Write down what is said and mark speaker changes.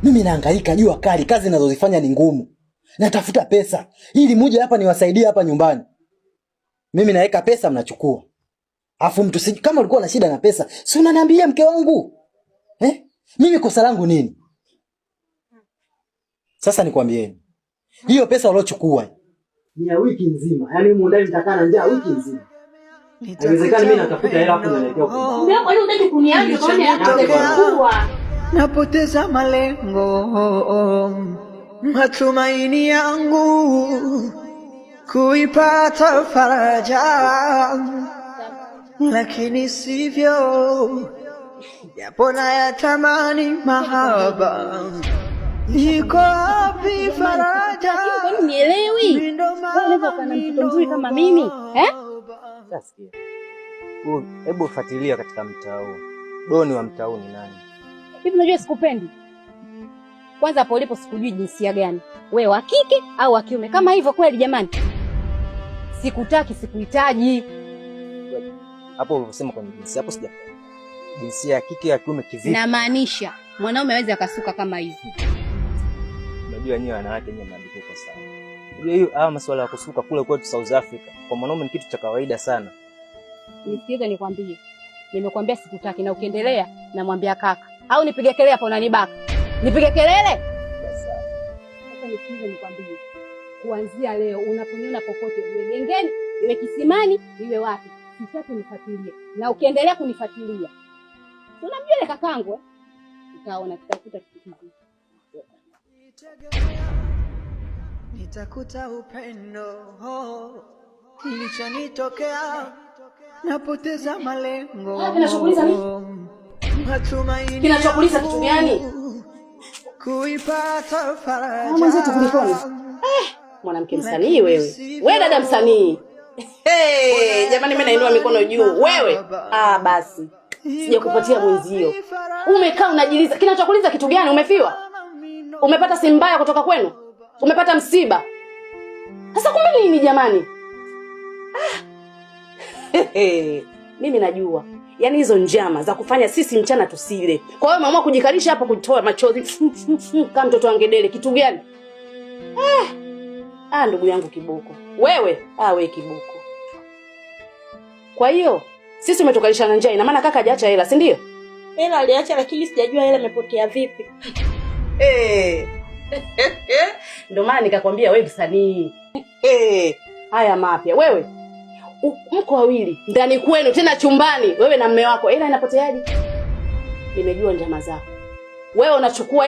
Speaker 1: Mimi nahangaika jua kali, kazi ninazozifanya ni ngumu. Natafuta pesa ili muje hapa niwasaidie hapa nyumbani. Mimi naweka pesa mnachukua. Afu mtu kama ulikuwa na shida na pesa, si unaniambia mke wangu? Mimi kosa langu nini? Sasa nikwambieni. Hiyo pesa uliochukua ni ya wiki nzima. Yaani huko ndani mtakaa na njaa wiki nzima. Inawezekana mimi natafuta hela hapo naelekea huko.
Speaker 2: Mbona kwani unataka kuniacha kwa nini hapo?
Speaker 3: Napoteza malengo, matumaini yangu kuipata faraja, lakini sivyo, japo nayatamani mahaba. Iko wapi faraja?
Speaker 2: Kwani nielewi? Unaweza kana mtoto mzuri kama mimi,
Speaker 4: Sasa hebu ufuatilia katika mtaa huu. Doni wa mtaa huu ni nani?
Speaker 2: Hivi unajua sikupendi. Kwanza hapo ulipo sikujui jinsia gani. Wewe wa kike au wa kiume? Kama hivyo kweli jamani. Sikutaki, sikuhitaji.
Speaker 4: Hapo ulivyosema kwenye jinsia hapo sija. Jinsia ya kike ya kiume kivipi?
Speaker 2: Na maanisha mwanaume hawezi akasuka kama hivi.
Speaker 4: Unajua nyinyi wanawake nyinyi mnadiko sana. Unajua hiyo masuala ya kusuka kule kwetu South Africa kwa mwanaume ni kitu cha kawaida sana.
Speaker 2: Nisikize nikwambie. Nimekwambia sikutaki na ukiendelea namwambia kaka. Au nipige kelele hapo unanibaka. Nipige kelele? Sasa nisikize nikwambie. Kuanzia leo unaponiona popote iwe gengeni, iwe kisimani, iwe wapi, sitaki unifuatilie. Na ukiendelea kunifuatilia. Unamjua ile kakangu utaona tutakuta kitu kizuri.
Speaker 3: Nitakuta upendo kilichonitokea, napoteza malengo.
Speaker 2: Kinachokuuliza nini? Kinachokuuliza kitu gani?
Speaker 3: Kuipata faraja.
Speaker 2: Mwenzetu kulikoni? Mwanamke msanii wewe. Wewe dada msanii. Jamani mimi nainua mikono juu. Wewe? Basi. Sijakupatia mwenzio. Umekaa unajiliza. Kinachokuuliza kitu gani? Umefiwa? Umepata simu mbaya kutoka kwenu? Umepata msiba? Sasa kumbe nini jamani? Mimi najua. Yaani hizo njama za kufanya sisi mchana tusile. Kwa hiyo mama kujikalisha hapa kutoa machozi kama mtoto angedele kitu gani? Ndugu yangu kiboko. Wewe, wewe kiboko. Kwa hiyo sisi umetukalisha na njaa, ina maana kaka hajaacha hela, si ndio?
Speaker 5: Hela aliacha lakini sijajua hela imepotea vipi.
Speaker 2: Ndio maana nikakwambia wewe msanii. Haya mapya. Wewe mko wawili ndani kwenu tena chumbani, wewe na mume wako. Hela inapoteaje? Nimejua njama zako. Wewe unachukua